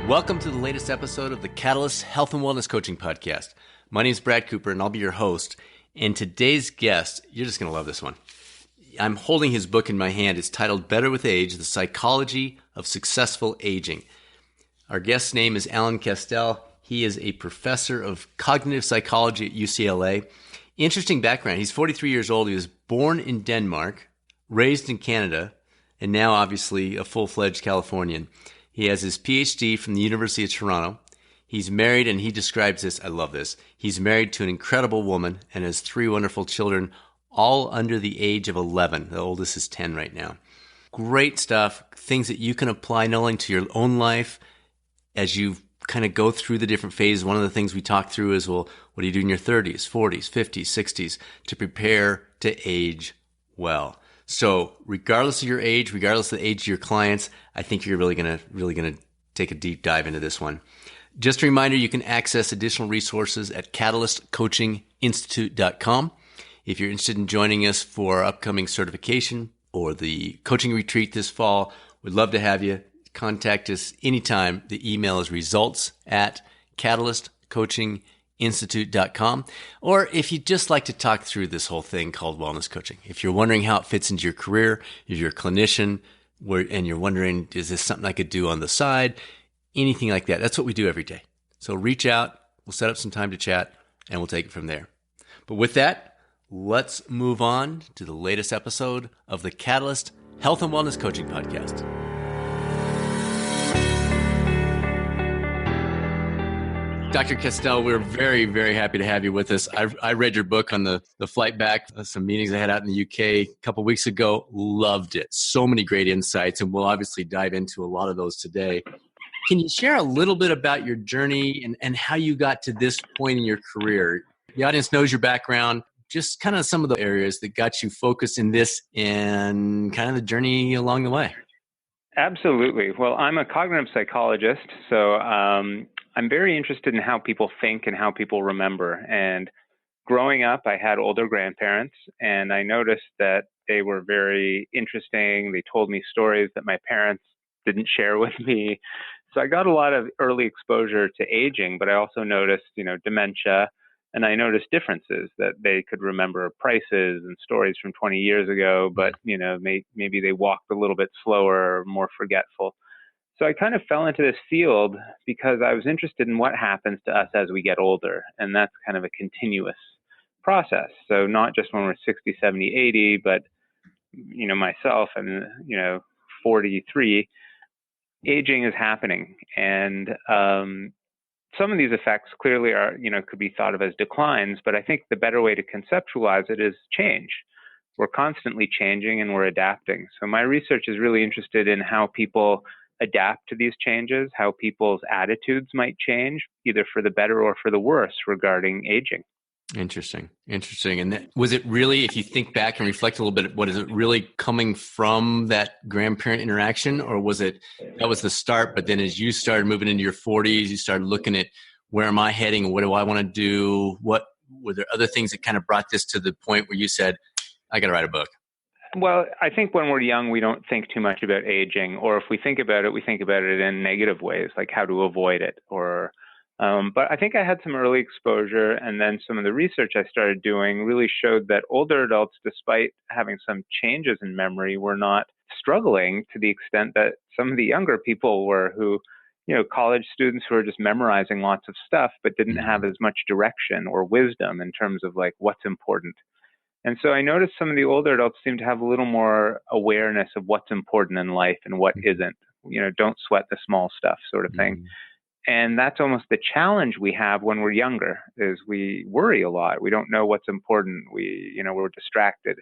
Welcome to the latest episode of the Catalyst Health and Wellness Coaching Podcast. My name is Brad Cooper, and I'll be your host. And today's guest, you're just going to love this one. I'm holding his book in my hand. It's titled Better with Age, The Psychology of Successful Aging. Our guest's name is Alan Castel. He is a professor of cognitive psychology at UCLA. Interesting background. He's 43 years old. He was born in Denmark, raised in Canada, and now obviously a full-fledged Californian. He has his PhD from the University of Toronto. He's married, and he describes this, I love this, he's married to an incredible woman and has 3 wonderful children, all under the age of 11. The oldest is 10 right now. Great stuff, things that you can apply not only to your own life as you kind of go through the different phases. One of the things we talk through is, well, what do you do in your 30s, 40s, 50s, 60s to prepare to age well? So regardless of your age, regardless of the age of your clients, I think you're really gonna take a deep dive into this one. Just a reminder, you can access additional resources at catalystcoachinginstitute.com. If you're interested in joining us for our upcoming certification or the coaching retreat this fall, we'd love to have you. Contact us anytime. The email is results@catalystcoachinginstitute.com. Or if you'd just like to talk through this whole thing called wellness coaching, if you're wondering how it fits into your career, if you're a clinician and you're wondering, is this something I could do on the side? Anything like that. That's what we do every day. So reach out. We'll set up some time to chat and we'll take it from there. But with that, let's move on to the latest episode of the Catalyst Health and Wellness Coaching Podcast. Dr. Castel, we're very, very happy to have you with us. I read your book on the flight back, some meetings I had out in the UK a couple of weeks ago. Loved it. So many great insights, and we'll obviously dive into a lot of those today. Can you share a little bit about your journey and how you got to this point in your career? The audience knows your background, just kind of some of the areas that got you focused in this and kind of the journey along the way. Absolutely. Well, I'm a cognitive psychologist, so I'm very interested in how people think and how people remember. And growing up, I had older grandparents, and I noticed that they were very interesting. They told me stories that my parents didn't share with me. So I got a lot of early exposure to aging, but I also noticed, dementia, and I noticed differences that they could remember prices and stories from 20 years ago, but, maybe they walked a little bit slower or more forgetful. So I kind of fell into this field because I was interested in what happens to us as we get older. And that's kind of a continuous process. So not just when we're 60, 70, 80, but, myself and, 43, aging is happening. And some of these effects clearly are, could be thought of as declines, but I think the better way to conceptualize it is change. We're constantly changing and we're adapting. So my research is really interested in how people adapt to these changes, how people's attitudes might change, either for the better or for the worse regarding aging. Interesting. And was it really, if you think back and reflect a little bit, what is it really coming from that grandparent interaction, or was it that was the start, but then as you started moving into your 40s, you started looking at where am I heading? What do I want to do? What were there other things that kind of brought this to the point where you said, I got to write a book? Well, I think when we're young, we don't think too much about aging, or if we think about it, we think about it in negative ways, like how to avoid it. But I think I had some early exposure, and then some of the research I started doing really showed that older adults, despite having some changes in memory, were not struggling to the extent that some of the younger people were, who, college students who are just memorizing lots of stuff, but didn't have as much direction or wisdom in terms of like what's important. And so I noticed some of the older adults seem to have a little more awareness of what's important in life and what isn't. Don't sweat the small stuff sort of thing. And that's almost the challenge we have when we're younger, is we worry a lot. We don't know what's important. We're distracted.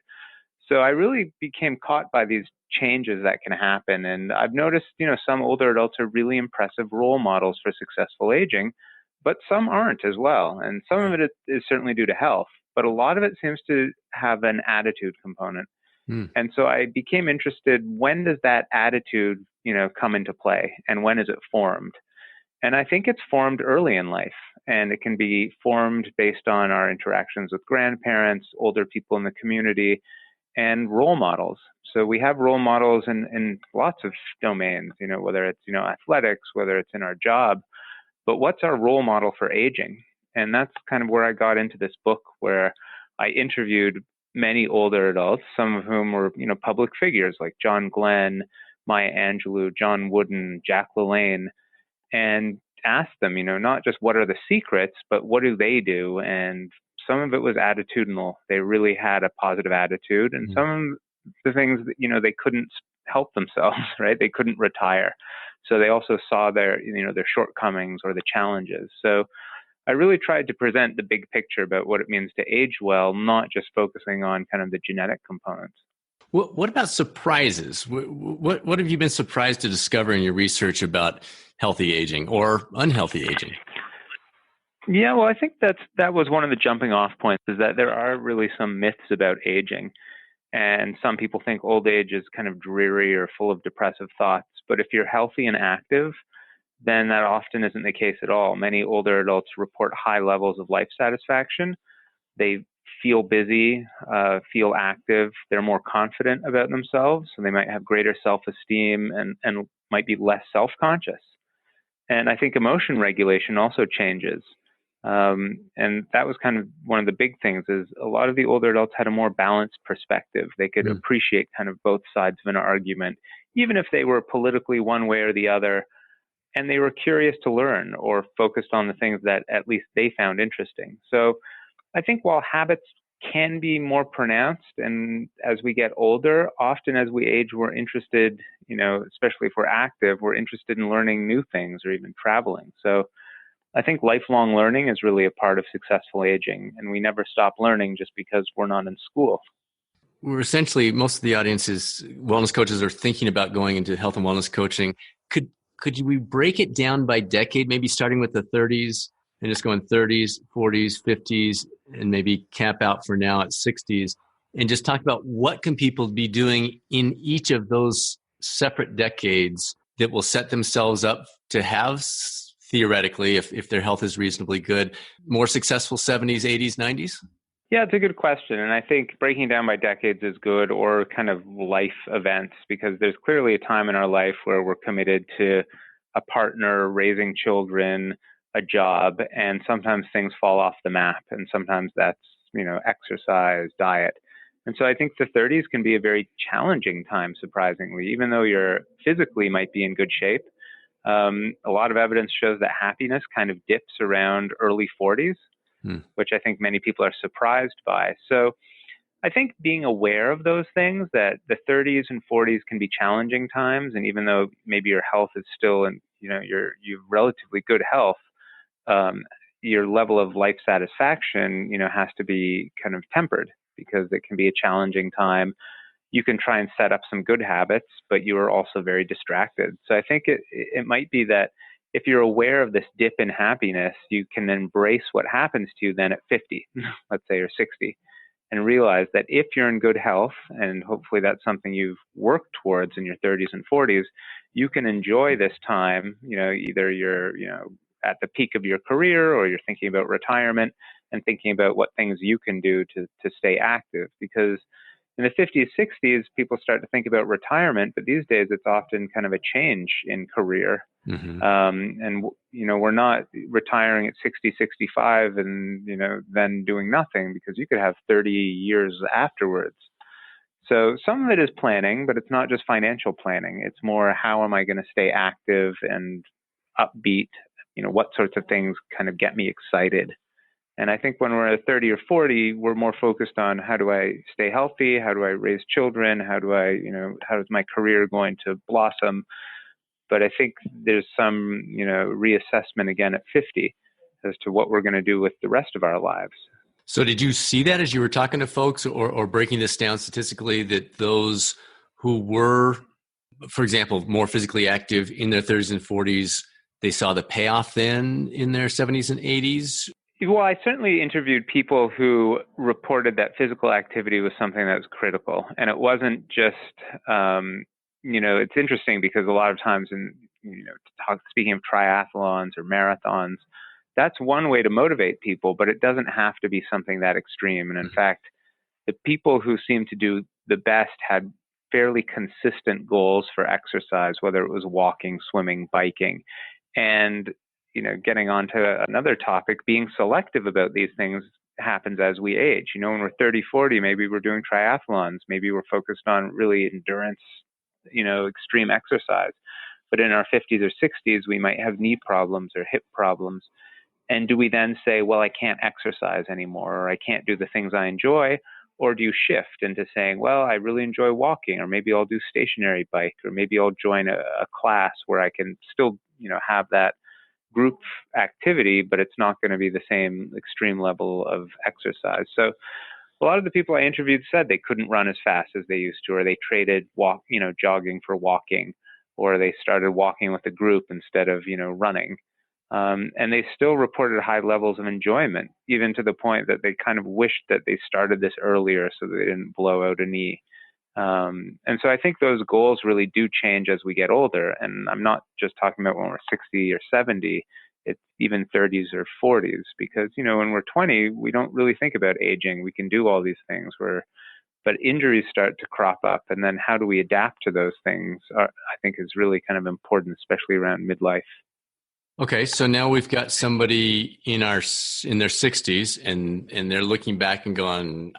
So I really became caught by these changes that can happen. And I've noticed, some older adults are really impressive role models for successful aging, but some aren't as well. And some of it is certainly due to health, but a lot of it seems to have an attitude component. And so I became interested, when does that attitude, come into play, and when is it formed? And I think it's formed early in life, and it can be formed based on our interactions with grandparents, older people in the community, and role models. So we have role models in lots of domains, whether it's, athletics, whether it's in our job, but what's our role model for aging? And that's kind of where I got into this book, where I interviewed many older adults, some of whom were, public figures like John Glenn, Maya Angelou, John Wooden, Jack LaLanne, and asked them, not just what are the secrets, but what do they do? And some of it was attitudinal. They really had a positive attitude, and some of the things that, they couldn't help themselves, right? They couldn't retire. So they also saw their shortcomings or the challenges. So I really tried to present the big picture about what it means to age well, not just focusing on kind of the genetic components. What about surprises? What have you been surprised to discover in your research about healthy aging or unhealthy aging? Yeah, well, I think that was one of the jumping off points, is that there are really some myths about aging. And some people think old age is kind of dreary or full of depressive thoughts. But if you're healthy and active, then that often isn't the case at all. Many older adults report high levels of life satisfaction. They feel busy, feel active. They're more confident about themselves, and they might have greater self-esteem and might be less self-conscious. And I think emotion regulation also changes. And that was kind of one of the big things, is a lot of the older adults had a more balanced perspective. They could appreciate kind of both sides of an argument, even if they were politically one way or the other, and they were curious to learn or focused on the things that at least they found interesting. So I think while habits can be more pronounced, and as we get older, often as we age, we're interested, especially if we're active, we're interested in learning new things or even traveling. So I think lifelong learning is really a part of successful aging, and we never stop learning just because we're not in school. We're essentially, most of the audience's wellness coaches are thinking about going into health and wellness coaching. Could we break it down by decade, maybe starting with the 30s and just going 30s, 40s, 50s, and maybe cap out for now at 60s, and just talk about what can people be doing in each of those separate decades that will set themselves up to have, theoretically, if their health is reasonably good, more successful 70s, 80s, 90s? Yeah, it's a good question. And I think breaking down by decades is good, or kind of life events, because there's clearly a time in our life where we're committed to a partner, raising children, a job, and sometimes things fall off the map. And sometimes that's, exercise, diet. And so I think the 30s can be a very challenging time, surprisingly, even though you're physically might be in good shape. A lot of evidence shows that happiness kind of dips around early 40s. Which I think many people are surprised by. So I think being aware of those things, that the 30s and 40s can be challenging times, and even though maybe your health is still in, you've relatively good health, your level of life satisfaction, has to be kind of tempered, because it can be a challenging time. You can try and set up some good habits, but you are also very distracted. So I think it might be that if you're aware of this dip in happiness, you can embrace what happens to you then at 50, let's say, or 60, and realize that if you're in good health, and hopefully that's something you've worked towards in your 30s and 40s, you can enjoy this time, either you're, at the peak of your career, or you're thinking about retirement and thinking about what things you can do to stay active. Because in the 50s, 60s, people start to think about retirement, but these days it's often kind of a change in career. And, we're not retiring at 60, 65 and, then doing nothing, because you could have 30 years afterwards. So some of it is planning, but it's not just financial planning. It's more, how am I going to stay active and upbeat? What sorts of things kind of get me excited? And I think when we're at 30 or 40, we're more focused on, how do I stay healthy? How do I raise children? How is my career going to blossom? But I think there's some, reassessment again at 50 as to what we're going to do with the rest of our lives. So did you see that as you were talking to folks, or breaking this down statistically, that those who were, for example, more physically active in their 30s and 40s, they saw the payoff then in their 70s and 80s? Well, I certainly interviewed people who reported that physical activity was something that was critical. And it wasn't just, it's interesting, because a lot of times speaking of triathlons or marathons, that's one way to motivate people, but it doesn't have to be something that extreme. And in fact, the people who seemed to do the best had fairly consistent goals for exercise, whether it was walking, swimming, biking. And, getting on to another topic, being selective about these things happens as we age. When we're 30, 40, maybe we're doing triathlons, maybe we're focused on really endurance, extreme exercise. But in our 50s or 60s, we might have knee problems or hip problems. And do we then say, well, I can't exercise anymore, or I can't do the things I enjoy? Or do you shift into saying, well, I really enjoy walking, or maybe I'll do stationary bike, or maybe I'll join a class where I can still, have that group activity, but it's not going to be the same extreme level of exercise. So a lot of the people I interviewed said they couldn't run as fast as they used to, or they traded jogging for walking, or they started walking with a group instead of, running. And they still reported high levels of enjoyment, even to the point that they kind of wished that they started this earlier so that they didn't blow out a knee. And so I think those goals really do change as we get older. And I'm not just talking about when we're 60 or 70, it's even 30s or 40s, because, when we're 20, we don't really think about aging. We can do all these things but injuries start to crop up. And then how do we adapt to those things, I think is really kind of important, especially around midlife. Okay, so now we've got somebody in their 60s and they're looking back and going,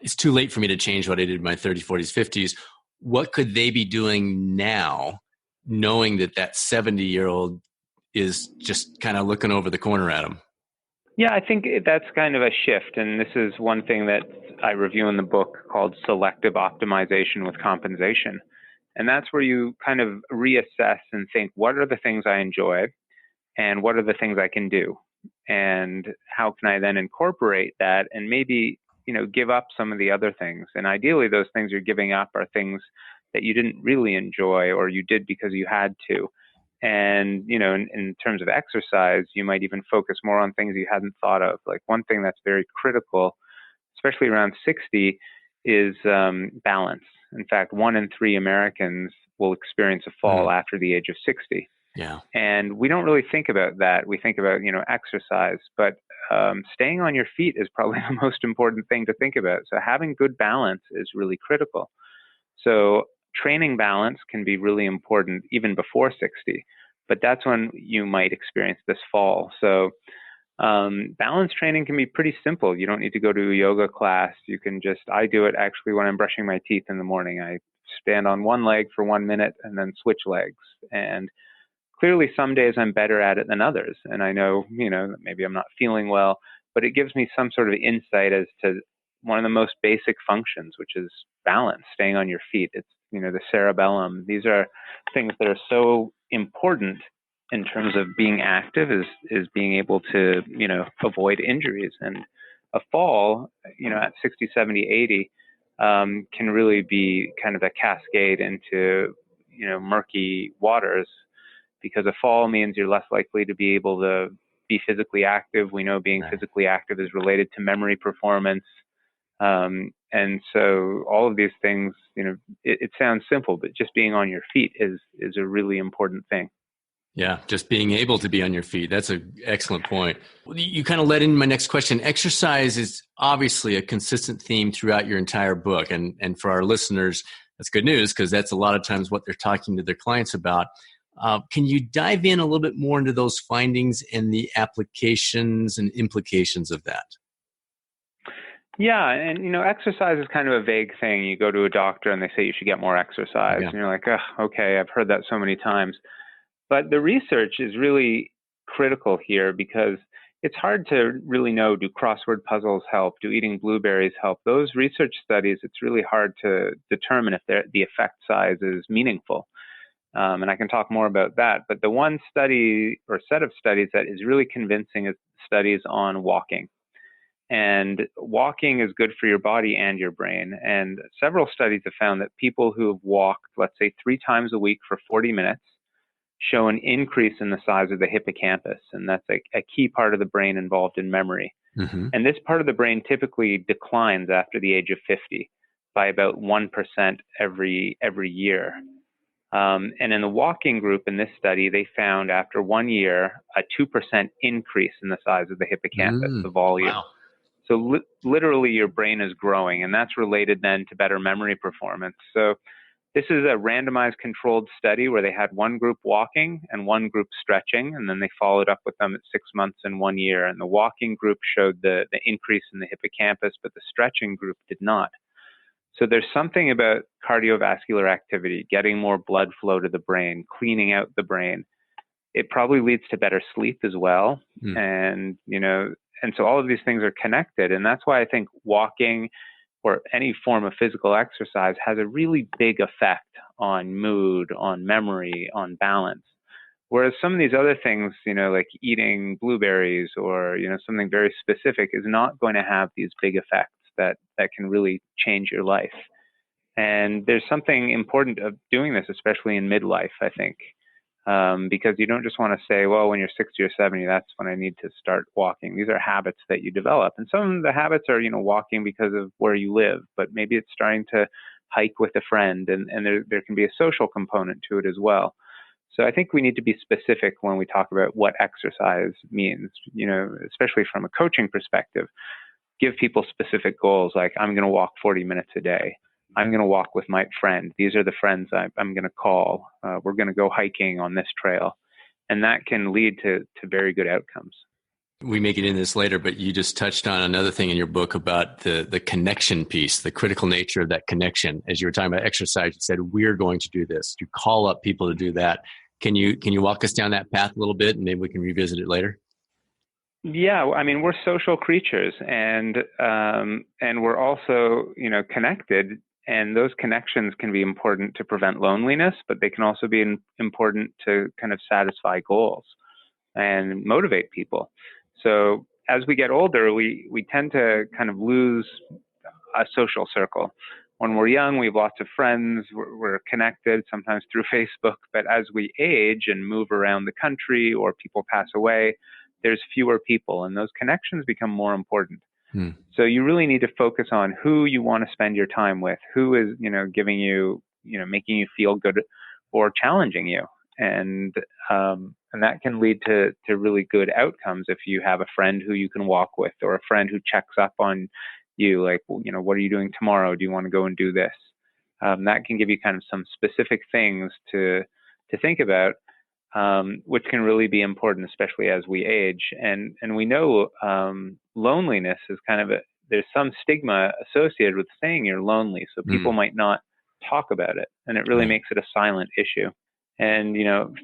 it's too late for me to change what I did in my 30s, 40s, 50s. What could they be doing now, knowing that 70-year-old is just kind of looking over the corner at them? Yeah, I think that's kind of a shift. And this is one thing that I review in the book called selective optimization with compensation. And that's where you kind of reassess and think, what are the things I enjoy? And what are the things I can do? And how can I then incorporate that and maybe, give up some of the other things? And ideally, those things you're giving up are things that you didn't really enjoy or you did because you had to. And, in terms of exercise, you might even focus more on things you hadn't thought of. Like one thing that's very critical, especially around 60, is balance. In fact, 1 in 3 Americans will experience a fall after the age of 60. Yeah. And we don't really think about that. We think about, exercise, but staying on your feet is probably the most important thing to think about. So having good balance is really critical. So training balance can be really important even before 60, but that's when you might experience this fall. So balance training can be pretty simple. You don't need to go to a yoga class. You can I do it actually when I'm brushing my teeth in the morning. I stand on one leg for 1 minute and then switch legs. And clearly, some days I'm better at it than others. And I know, maybe I'm not feeling well, but it gives me some sort of insight as to one of the most basic functions, which is balance, staying on your feet. It's, the cerebellum. These are things that are so important in terms of being active is being able to, avoid injuries. And a fall, at 60, 70, 80, can really be kind of a cascade into, murky waters, because a fall means you're less likely to be able to be physically active. We know being physically active is related to memory performance. And so all of these things, it sounds simple, but just being on your feet is a really important thing. Yeah, just being able to be on your feet. That's an excellent point. You kind of led into my next question. Exercise is obviously a consistent theme throughout your entire book. And for our listeners, that's good news, because that's a lot of times what they're talking to their clients about. Can you dive in a little bit more into those findings and the applications and implications of that? Yeah, and exercise is kind of a vague thing. You go to a doctor and they say you should get more exercise. Yeah. And you're like, oh, okay, I've heard that so many times. But the research is really critical here, because it's hard to really know, do crossword puzzles help? Do eating blueberries help? Those research studies, it's really hard to determine if the effect size is meaningful. And I can talk more about that. But the one study or set of studies that is really convincing is studies on walking. And walking is good for your body and your brain. And several studies have found that people who have walked, let's say 3 times a week for 40 minutes, show an increase in the size of the hippocampus. And that's a key part of the brain involved in memory. Mm-hmm. And this part of the brain typically declines after the age of 50 by about 1% every year. And in the walking group in this study, they found after 1 year, a 2% increase in the size of the hippocampus, the volume. Wow. So literally your brain is growing, and that's related then to better memory performance. So This is a randomized controlled study where they had one group walking and one group stretching, and then they followed up with them at 6 months and 1 year. And the walking group showed the increase in the hippocampus, but the stretching group did not. So there's something about cardiovascular activity, getting more blood flow to the brain, cleaning out the brain. It probably leads to better sleep as well. And, and so all of these things are connected. And that's why I think walking or any form of physical exercise has a really big effect on mood, on memory, on balance. Whereas some of these other things, like eating blueberries or, something very specific is not going to have these big effects that can really change your life. And there's something important of doing this, especially in midlife, I think, because you don't just want to say, well, when you're 60 or 70, that's when I need to start walking. These are habits that you develop. And some of the habits are, walking because of where you live, but maybe it's starting to hike with a friend, and there can be a social component to it as well. So I think we need to be specific when we talk about what exercise means, especially from a coaching perspective. Give people specific goals, like I'm going to walk 40 minutes a day. I'm going to walk with my friend. These are the friends I'm going to call. We're going to go hiking on this trail. And that can lead to very good outcomes. We may get into this later, but you just touched on another thing in your book about the connection piece, the critical nature of that connection. As you were talking about exercise, you said, we're going to do this. You call up people to do that. Can you walk us down that path a little bit, and maybe we can revisit it later? Yeah, I mean, we're social creatures, and we're also, connected, and those connections can be important to prevent loneliness, but they can also be important to kind of satisfy goals and motivate people. So as we get older, we tend to kind of lose a social circle. When we're young, we have lots of friends, we're connected, sometimes through Facebook, but as we age and move around the country or people pass away, there's fewer people, and those connections become more important. So you really need to focus on who you want to spend your time with, who is, giving you, making you feel good or challenging you. And that can lead to really good outcomes if you have a friend who you can walk with, or a friend who checks up on you, like, what are you doing tomorrow? Do you want to go and do this? That can give you kind of some specific things to think about. Which can really be important, especially as we age. And we know loneliness is kind of there's some stigma associated with saying you're lonely. So people might not talk about it, and it really makes it a silent issue. And,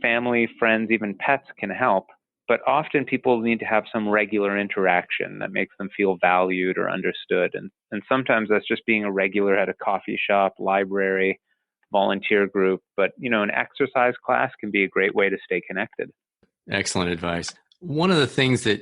family, friends, even pets can help. But often people need to have some regular interaction that makes them feel valued or understood. And sometimes that's just being a regular at a coffee shop, library, volunteer group, but an exercise class can be a great way to stay connected. Excellent advice. One of the things that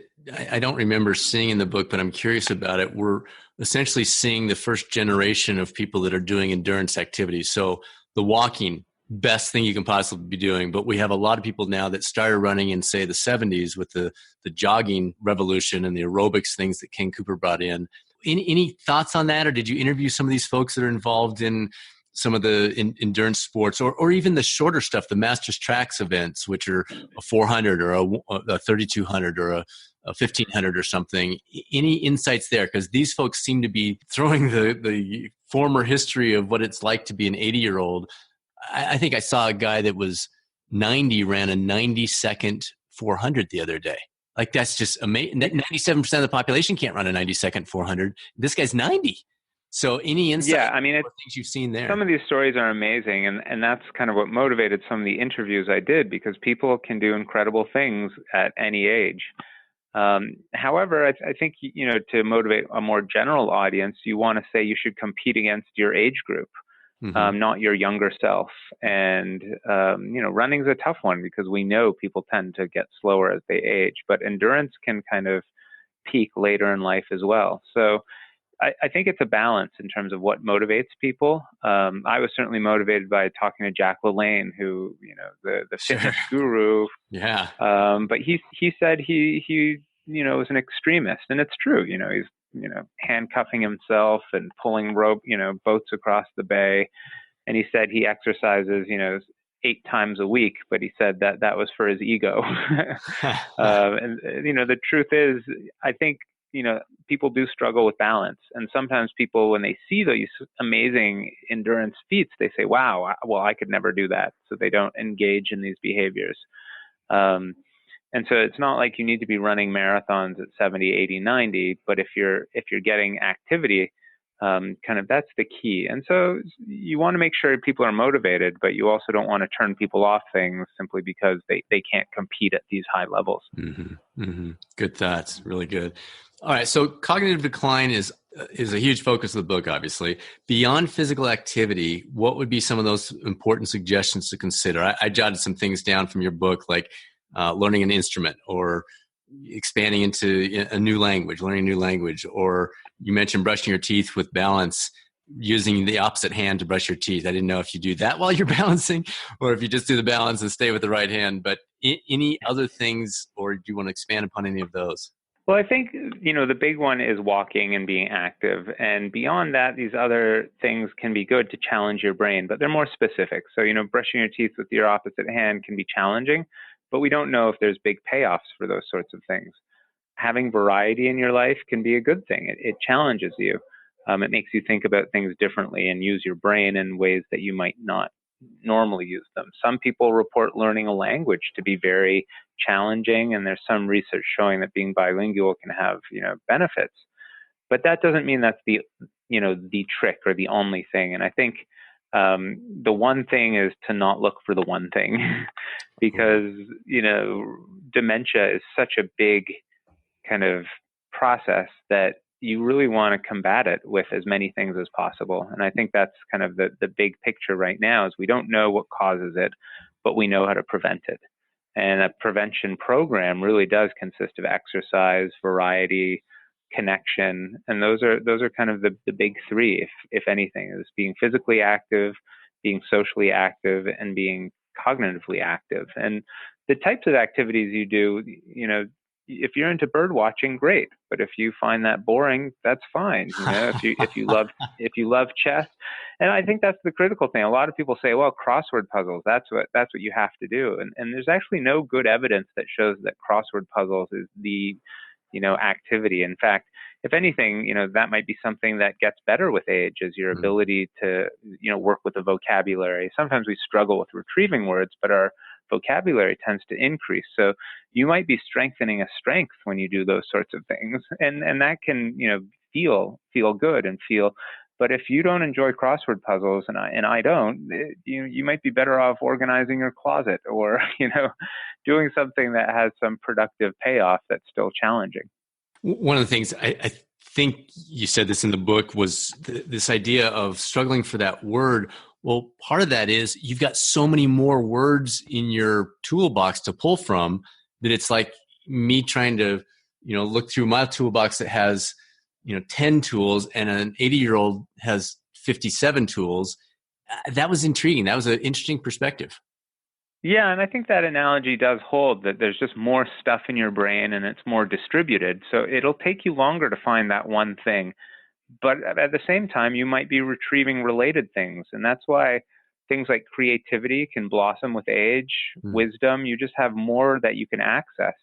I don't remember seeing in the book, but I'm curious about it, we're essentially seeing the first generation of people that are doing endurance activities. So the walking, best thing you can possibly be doing, but we have a lot of people now that started running in, say, the 70s with the jogging revolution and the aerobics things that Ken Cooper brought in. Any thoughts on that, or did you interview some of these folks that are involved in some of the endurance sports, or even the shorter stuff, the Masters Tracks events, which are a 400 or a 3200 or a 1500 or something? Any insights there? Because these folks seem to be throwing the former history of what it's like to be an 80-year-old. I think I saw a guy that was 90 ran a 90-second 400 the other day. Like, that's just amazing. 97% of the population can't run a 90-second 400. This guy's 90. So any insight? Yeah, I mean, things you've seen there? Some of these stories are amazing, and that's kind of what motivated some of the interviews I did, because people can do incredible things at any age. However, I think, to motivate a more general audience, you want to say you should compete against your age group, not your younger self. And, running's a tough one, because we know people tend to get slower as they age, but endurance can kind of peak later in life as well. So I think it's a balance in terms of what motivates people. I was certainly motivated by talking to Jack LaLanne, who, the fitness guru. Yeah. But he said he was an extremist, and it's true. He's handcuffing himself and pulling boats across the bay, and he said he exercises 8 times a week, but he said that was for his ego. And the truth is, I think people do struggle with balance. And sometimes people, when they see those amazing endurance feats, they say, wow, well, I could never do that. So they don't engage in these behaviors. Um, and so it's not like you need to be running marathons at 70, 80, 90, but if you're getting activity, kind of that's the key. And so you want to make sure people are motivated, but you also don't want to turn people off things simply because they can't compete at these high levels. Mm-hmm. Mm-hmm. Good thoughts. Really good. All right. So cognitive decline is a huge focus of the book, obviously. Beyond physical activity, what would be some of those important suggestions to consider? I jotted some things down from your book, like learning an instrument or expanding into a new language, learning a new language, or you mentioned brushing your teeth with balance, using the opposite hand to brush your teeth. I didn't know if you do that while you're balancing or if you just do the balance and stay with the right hand, but any other things, or do you want to expand upon any of those? Well, I think, the big one is walking and being active. And beyond that, these other things can be good to challenge your brain, but they're more specific. So, brushing your teeth with your opposite hand can be challenging, but we don't know if there's big payoffs for those sorts of things. Having variety in your life can be a good thing. It challenges you. It makes you think about things differently and use your brain in ways that you might not normally use them. Some people report learning a language to be very challenging, and there's some research showing that being bilingual can have, benefits. But that doesn't mean that's the trick or the only thing. And I think the one thing is to not look for the one thing because, dementia is such a big kind of process that you really want to combat it with as many things as possible. And I think that's kind of the big picture right now is we don't know what causes it, but we know how to prevent it. And a prevention program really does consist of exercise, variety, connection. And those are kind of the big three, if anything, is being physically active, being socially active, and being cognitively active. And the types of activities you do, if you're into bird watching, great. But if you find that boring, that's fine. If you love chess, and I think that's the critical thing. A lot of people say, well, crossword puzzles, that's what you have to do. And there's actually no good evidence that shows that crossword puzzles is the activity. In fact, if anything, that might be something that gets better with age, is your ability to, work with the vocabulary. Sometimes we struggle with retrieving words, but our vocabulary tends to increase. So you might be strengthening a strength when you do those sorts of things. And that can, feel good and feel. But if you don't enjoy crossword puzzles, and I don't, you might be better off organizing your closet or, doing something that has some productive payoff that's still challenging. One of the things I think you said this in the book was this idea of struggling for that word. Well, part of that is you've got so many more words in your toolbox to pull from that it's like me trying to, look through my toolbox that has, 10 tools and an 80-year-old has 57 tools. That was intriguing. That was an interesting perspective. Yeah, and I think that analogy does hold, that there's just more stuff in your brain and it's more distributed. So it'll take you longer to find that one thing. But at the same time, you might be retrieving related things. And that's why things like creativity can blossom with age, wisdom. You just have more that you can access.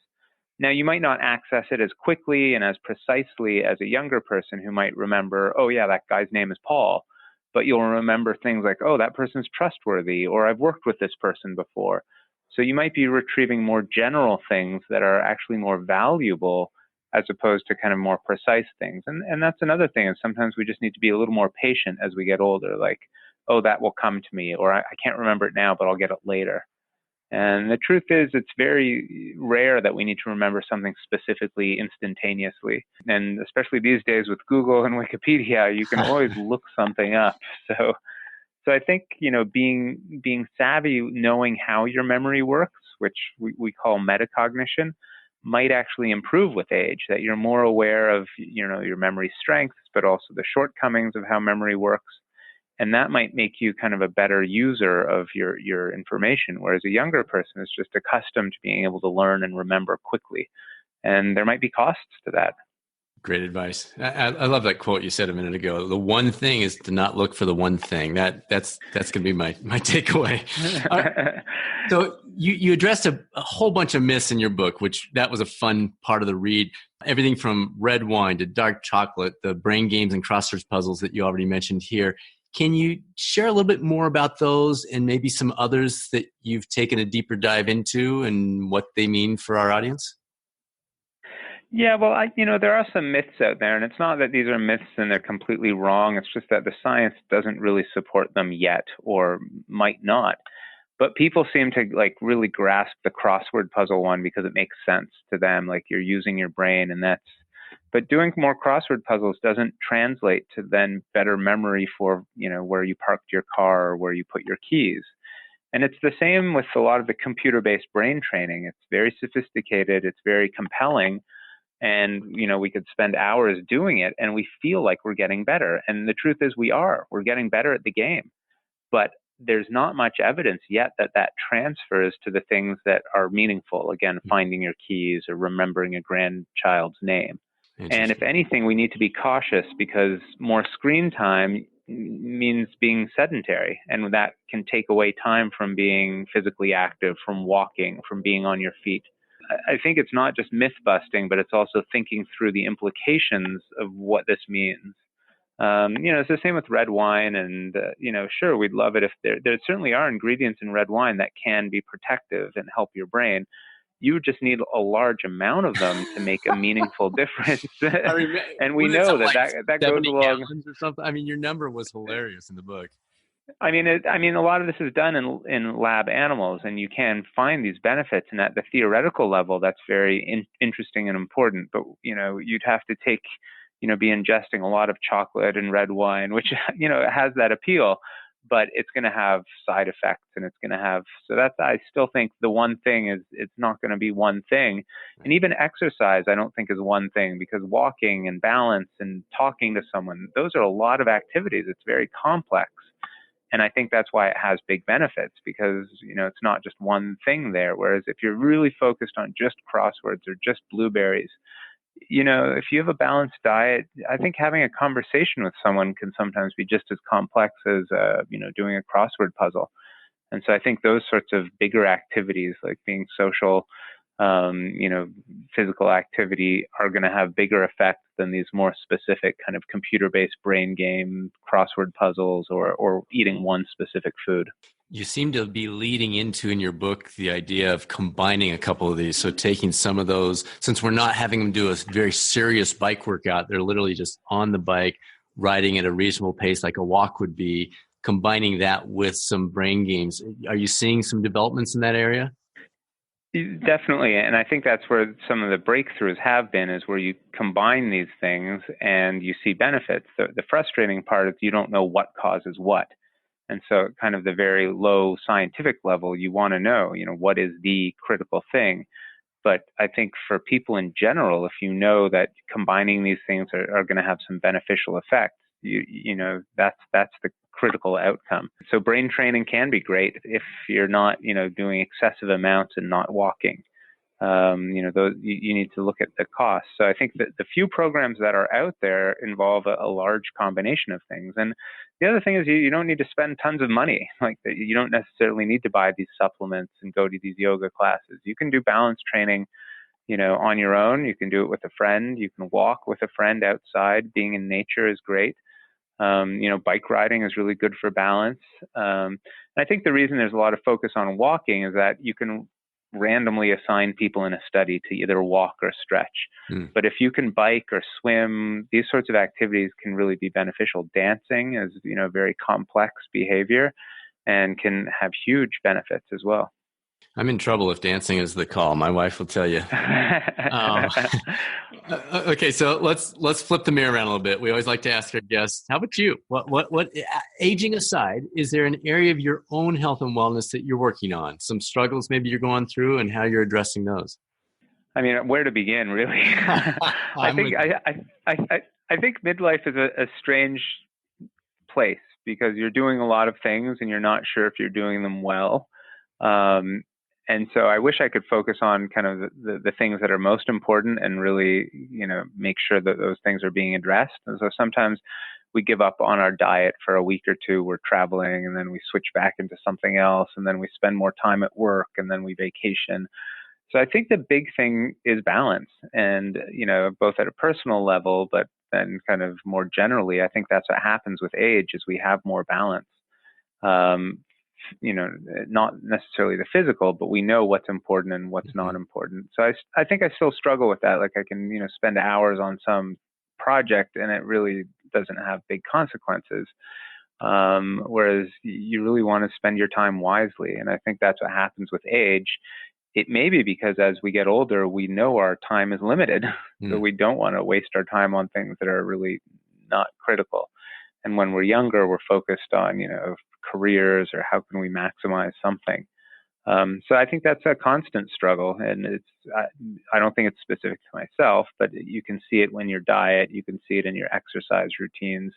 Now, you might not access it as quickly and as precisely as a younger person who might remember, oh, yeah, that guy's name is Paul. But you'll remember things like, oh, that person's trustworthy, or I've worked with this person before. So you might be retrieving more general things that are actually more valuable as opposed to kind of more precise things. And that's another thing, is sometimes we just need to be a little more patient as we get older, like, oh, that will come to me, or I can't remember it now, but I'll get it later. And the truth is, it's very rare that we need to remember something specifically instantaneously. And especially these days with Google and Wikipedia, you can always look something up. So I think, being savvy, knowing how your memory works, which we call metacognition, might actually improve with age, that you're more aware of, your memory strengths, but also the shortcomings of how memory works. And that might make you kind of a better user of your information, whereas a younger person is just accustomed to being able to learn and remember quickly. And there might be costs to that. Great advice. I love that quote you said a minute ago. The one thing is to not look for the one thing. That's going to be my takeaway. All right. So you addressed a whole bunch of myths in your book, which that was a fun part of the read. Everything from red wine to dark chocolate, the brain games and crosswords puzzles that you already mentioned here. Can you share a little bit more about those and maybe some others that you've taken a deeper dive into and what they mean for our audience? Yeah, well, there are some myths out there, and it's not that these are myths and they're completely wrong. It's just that the science doesn't really support them yet, or might not. But people seem to like really grasp the crossword puzzle one because it makes sense to them. Like you're using your brain, and that's. But doing more crossword puzzles doesn't translate to then better memory for where you parked your car or where you put your keys. And it's the same with a lot of the computer-based brain training. It's very sophisticated. It's very compelling, and we could spend hours doing it and we feel like we're getting better, and the truth is we're getting better at the game, but there's not much evidence yet that that transfers to the things that are meaningful, again, finding your keys or remembering a grandchild's name. And if anything, we need to be cautious because more screen time means being sedentary, and that can take away time from being physically active, from walking, from being on your feet. I think it's not just myth busting, but it's also thinking through the implications of what this means. It's the same with red wine, and sure, we'd love it if there certainly are ingredients in red wine that can be protective and help your brain. You just need a large amount of them to make a meaningful difference. I mean, And we was it know something that like that goes 70 along. gallons or something? I mean, your number was hilarious in the book. A lot of this is done in lab animals, and you can find these benefits. And at the theoretical level, that's very interesting and important. But you'd have to be ingesting a lot of chocolate and red wine, which it has that appeal, but it's going to have side effects, and it's going to have. So that's, I still think the one thing is it's not going to be one thing, and even exercise I don't think is one thing, because walking and balance and talking to someone, those are a lot of activities. It's very complex. And I think that's why it has big benefits, because, it's not just one thing there. Whereas if you're really focused on just crosswords or just blueberries, if you have a balanced diet, I think having a conversation with someone can sometimes be just as complex as, doing a crossword puzzle. And so I think those sorts of bigger activities, like being social, physical activity, are going to have bigger effects than these more specific kind of computer-based brain game crossword puzzles or eating one specific food. You seem to be leading into in your book the idea of combining a couple of these. So taking some of those, since we're not having them do a very serious bike workout, they're literally just on the bike, riding at a reasonable pace like a walk would be, combining that with some brain games. Are you seeing some developments in that area? Definitely. And I think that's where some of the breakthroughs have been, is where you combine these things and you see benefits. The frustrating part is you don't know what causes what. And so kind of the very low scientific level, you want to know, what is the critical thing. But I think for people in general, if you know that combining these things are going to have some beneficial effects, that's the critical outcome. So brain training can be great if you're not, doing excessive amounts and not walking. Those, you need to look at the cost. So I think that the few programs that are out there involve a large combination of things. And the other thing is you don't need to spend tons of money. Like you don't necessarily need to buy these supplements and go to these yoga classes. You can do balance training, on your own. You can do it with a friend. You can walk with a friend outside. Being in nature is great. Bike riding is really good for balance. And I think the reason there's a lot of focus on walking is that you can randomly assign people in a study to either walk or stretch. But if you can bike or swim, these sorts of activities can really be beneficial. Dancing is, very complex behavior and can have huge benefits as well. I'm in trouble if dancing is the call. My wife will tell you. Okay, so let's flip the mirror around a little bit. We always like to ask our guests, how about you? What aging aside, is there an area of your own health and wellness that you're working on? Some struggles maybe you're going through and how you're addressing those? I mean, where to begin, really? I think midlife is a strange place, because you're doing a lot of things and you're not sure if you're doing them well. And so I wish I could focus on kind of the things that are most important and really, make sure that those things are being addressed. And so sometimes we give up on our diet for a week or two. We're traveling, and then we switch back into something else, and then we spend more time at work, and then we vacation. So I think the big thing is balance, and both at a personal level, but then kind of more generally, I think that's what happens with age is we have more balance. Um, not necessarily the physical, but we know what's important and what's not important. So I think I still struggle with that. Like I can, spend hours on some project and it really doesn't have big consequences. Whereas you really want to spend your time wisely. And I think that's what happens with age. It may be because as we get older, we know our time is limited. So we don't want to waste our time on things that are really not critical. And when we're younger, we're focused on, careers or how can we maximize something. So I think that's a constant struggle, and I don't think it's specific to myself, but you can see it when your diet, you can see it in your exercise routines.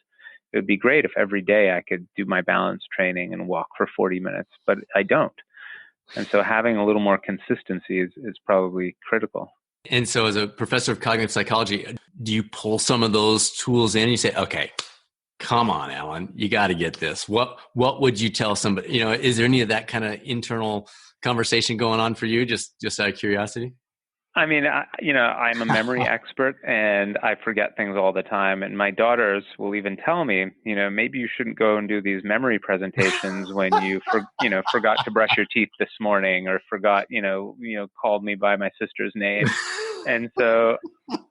It would be great if every day I could do my balance training and walk for 40 minutes, but I don't. And so having a little more consistency is probably critical. And so as a professor of cognitive psychology, do you pull some of those tools in? You say, okay, come on, Alan, you got to get this. What would you tell somebody? Is there any of that kind of internal conversation going on for you? Just out of curiosity. I mean, I'm a memory expert and I forget things all the time. And my daughters will even tell me, maybe you shouldn't go and do these memory presentations when you, forgot to brush your teeth this morning or forgot, called me by my sister's name. And so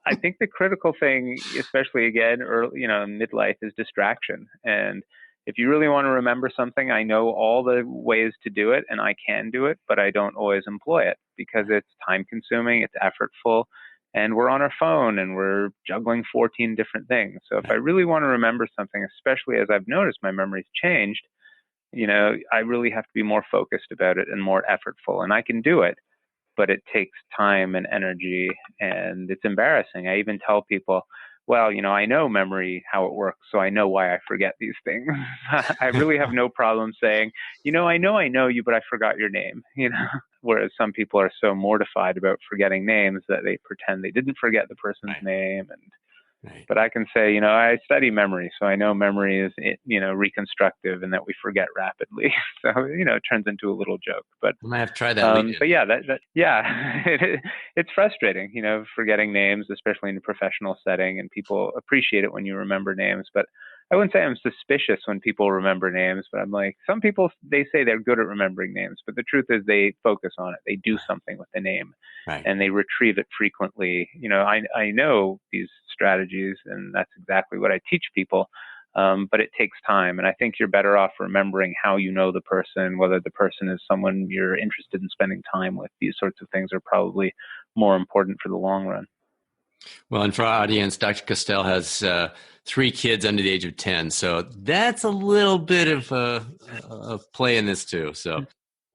I think the critical thing, especially again, early, midlife, is distraction. And if you really want to remember something, I know all the ways to do it and I can do it, but I don't always employ it because it's time consuming, it's effortful, and we're on our phone and we're juggling 14 different things. So if I really want to remember something, especially as I've noticed my memory's changed, I really have to be more focused about it and more effortful. And I can do it, but it takes time and energy, and it's embarrassing. I even tell people, well, I know memory, how it works, so I know why I forget these things. I really have no problem saying, I know you, but I forgot your name, whereas some people are so mortified about forgetting names that they pretend they didn't forget the person's name. But I can say, I study memory, so I know memory is, reconstructive and that we forget rapidly. So, it turns into a little joke. But I might have to try that. But yeah, it's frustrating, forgetting names, especially in a professional setting, and people appreciate it when you remember names. But I wouldn't say I'm suspicious when people remember names, but I'm like, some people, they say they're good at remembering names, but the truth is they focus on it. They do something with the name and they retrieve it frequently. I know these strategies and that's exactly what I teach people. But it takes time. And I think you're better off remembering how you know the person, whether the person is someone you're interested in spending time with. These sorts of things are probably more important for the long run. Well, and for our audience, Dr. Castel has 3 kids under the age of 10. So that's a little bit of play in this too. So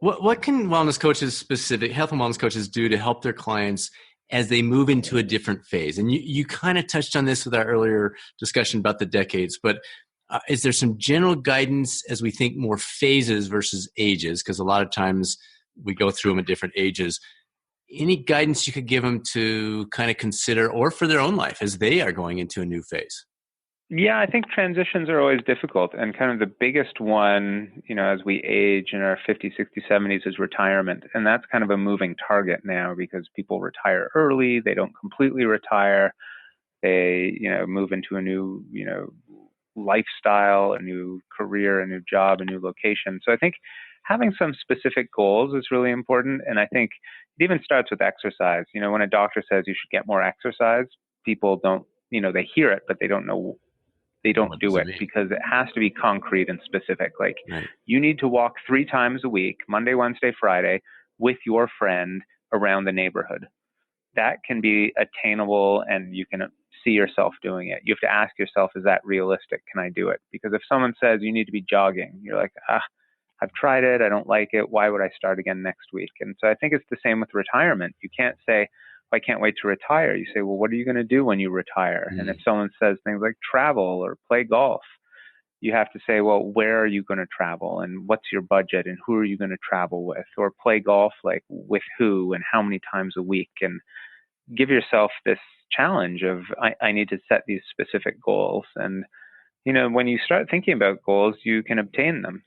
what can wellness coaches, specific health and wellness coaches, do to help their clients as they move into a different phase? And you kind of touched on this with our earlier discussion about the decades, but is there some general guidance as we think more phases versus ages? Because a lot of times we go through them at different ages. Any guidance you could give them to kind of consider or for their own life as they are going into a new phase? Yeah, I think transitions are always difficult. And kind of the biggest one, as we age in our 50s, 60s, 70s is retirement. And that's kind of a moving target now because people retire early. They don't completely retire. They, move into a new, lifestyle, a new career, a new job, a new location. So I think having some specific goals is really important. And I think it even starts with exercise. When a doctor says you should get more exercise, people don't, they hear it, but they don't know, they don't do it because it has to be concrete and specific. Like you need to walk 3 times a week, Monday, Wednesday, Friday, with your friend around the neighborhood. That can be attainable and you can see yourself doing it. You have to ask yourself, is that realistic? Can I do it? Because if someone says you need to be jogging, you're like, I've tried it. I don't like it. Why would I start again next week? And so I think it's the same with retirement. You can't say, I can't wait to retire. You say, well, what are you going to do when you retire? And if someone says things like travel or play golf, you have to say, well, where are you going to travel and what's your budget and who are you going to travel with, or play golf, like with who and how many times a week, and give yourself this challenge of, I need to set these specific goals. And, when you start thinking about goals, you can obtain them.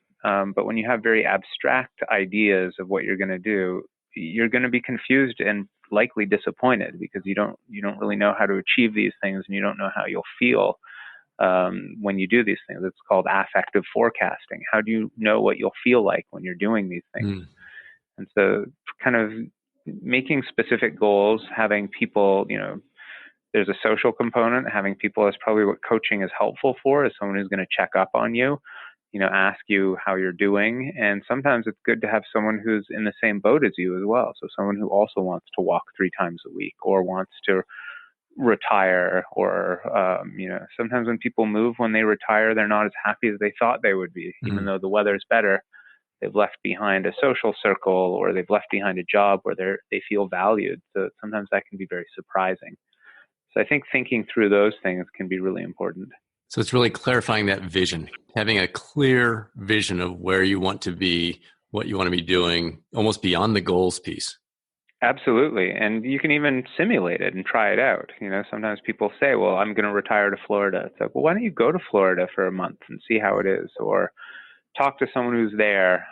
But when you have very abstract ideas of what you're going to do, you're going to be confused and likely disappointed because you don't really know how to achieve these things, and you don't know how you'll feel when you do these things. It's called affective forecasting. How do you know what you'll feel like when you're doing these things? And so kind of making specific goals, having people, there's a social component. Having people is probably what coaching is helpful for, is someone who's going to check up on you, ask you how you're doing. And sometimes it's good to have someone who's in the same boat as you as well. So someone who also wants to walk 3 times a week or wants to retire, or, sometimes when people move, when they retire, they're not as happy as they thought they would be, even though the weather's better. They've left behind a social circle, or they've left behind a job where they feel valued. So sometimes that can be very surprising. So I think thinking through those things can be really important. So it's really clarifying that vision, having a clear vision of where you want to be, what you want to be doing, almost beyond the goals piece. Absolutely. And you can even simulate it and try it out. Sometimes people say, well, I'm going to retire to Florida. It's like, well, why don't you go to Florida for a month and see how it is? Or talk to someone who's there,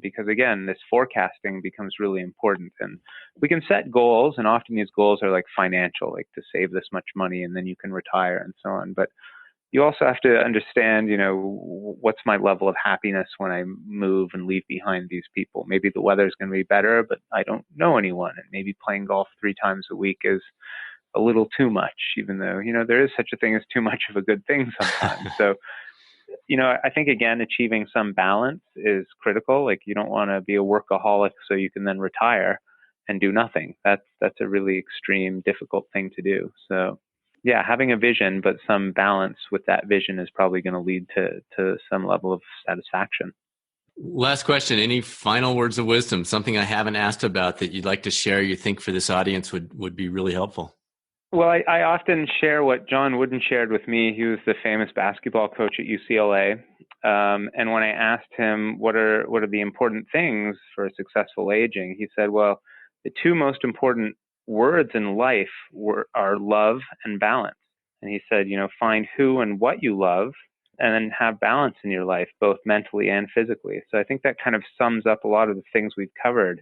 because again, this forecasting becomes really important. And we can set goals, and often these goals are like financial, like to save this much money and then you can retire and so on. But you also have to understand, what's my level of happiness when I move and leave behind these people. Maybe the weather's going to be better, but I don't know anyone. And maybe playing golf 3 times a week is a little too much, even though, there is such a thing as too much of a good thing sometimes. So, I think, again, achieving some balance is critical. Like, you don't want to be a workaholic so you can then retire and do nothing. That's a really extreme, difficult thing to do. So, yeah, having a vision, but some balance with that vision is probably going to lead to some level of satisfaction. Last question. Any final words of wisdom, something I haven't asked about that you'd like to share, you think for this audience would be really helpful? Well, I often share what John Wooden shared with me. He was the famous basketball coach at UCLA. And when I asked him what are the important things for successful aging, he said, well, the 2 most important words in life are love and balance. And he said, find who and what you love, and then have balance in your life, both mentally and physically. So I think that kind of sums up a lot of the things we've covered.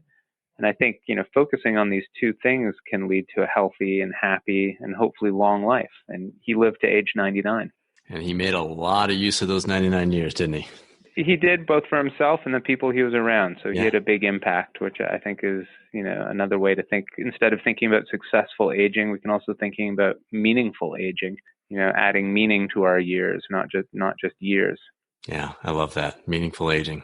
And I think, focusing on these 2 things can lead to a healthy and happy and hopefully long life. And he lived to age 99. And he made a lot of use of those 99 years, didn't he? He did, both for himself and the people he was around. So he had a big impact, which I think is, another way to think. Instead of thinking about successful aging, we can also thinking about meaningful aging, adding meaning to our years, not just years. Yeah, I love that. Meaningful aging.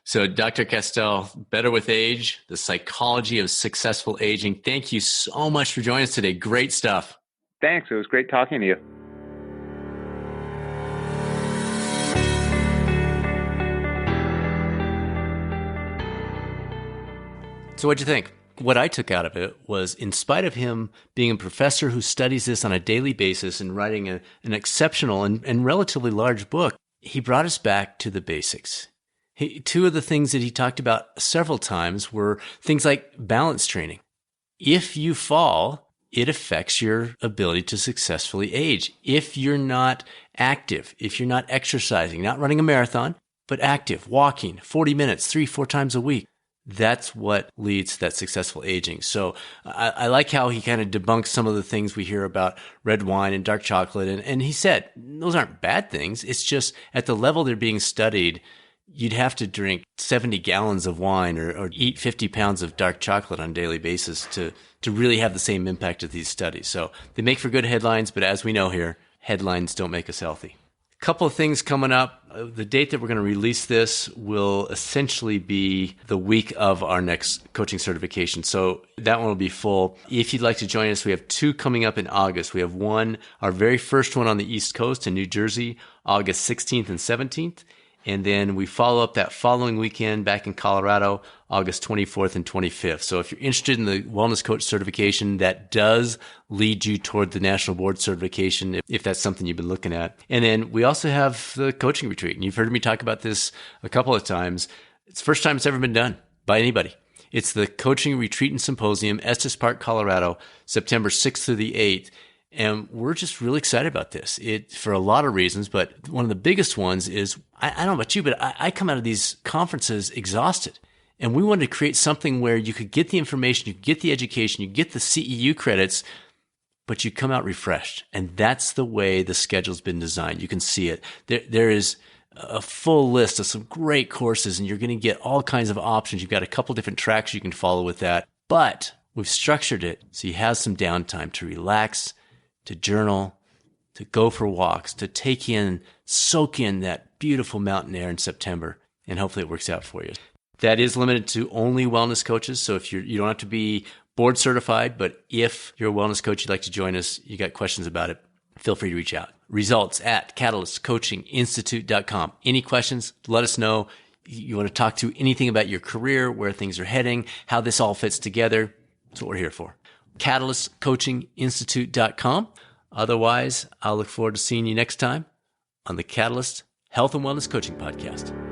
So Dr. Castel, Better with Age, the psychology of successful aging. Thank you so much for joining us today. Great stuff. Thanks. It was great talking to you. So what'd you think? What I took out of it was, in spite of him being a professor who studies this on a daily basis and writing an exceptional and relatively large book, he brought us back to the basics. 2 of the things that he talked about several times were things like balance training. If you fall, it affects your ability to successfully age. If you're not active, if you're not exercising, not running a marathon, but active, walking 40 minutes, 3-4 times a week, that's what leads to that successful aging. So I like how he kind of debunks some of the things we hear about red wine and dark chocolate. And he said, those aren't bad things. It's just at the level they're being studied, you'd have to drink 70 gallons of wine or eat 50 pounds of dark chocolate on a daily basis to really have the same impact of these studies. So they make for good headlines, but as we know here, headlines don't make us healthy. A couple of things coming up. The date that we're going to release this will essentially be the week of our next coaching certification. So that one will be full. If you'd like to join us, we have 2 coming up in August. We have one, our very first one on the East Coast in New Jersey, August 16th and 17th. And then we follow up that following weekend back in Colorado, August 24th and 25th. So if you're interested in the wellness coach certification, that does lead you toward the national board certification if that's something you've been looking at. And then we also have the coaching retreat. And you've heard me talk about this a couple of times. It's the first time it's ever been done by anybody. It's the Coaching Retreat and Symposium, Estes Park, Colorado, September 6th through the 8th. And we're just really excited about this for a lot of reasons. But one of the biggest ones is, I don't know about you, but I come out of these conferences exhausted. And we wanted to create something where you could get the information, you could get the education, you get the CEU credits, but you come out refreshed. And that's the way the schedule's been designed. You can see it. There is a full list of some great courses, and you're going to get all kinds of options. You've got a couple different tracks you can follow with that. But we've structured it so you have some downtime to relax, to journal, to go for walks, to soak in that beautiful mountain air in September, and hopefully it works out for you. That is limited to only wellness coaches. So if you don't have to be board certified, but if you're a wellness coach, you'd like to join us, you got questions about it, feel free to reach out. Results at catalystcoachinginstitute.com. Any questions, let us know. You want to talk to anything about your career, where things are heading, how this all fits together. That's what we're here for. catalystcoachinginstitute.com. Otherwise, I'll look forward to seeing you next time on the Catalyst Health and Wellness Coaching Podcast.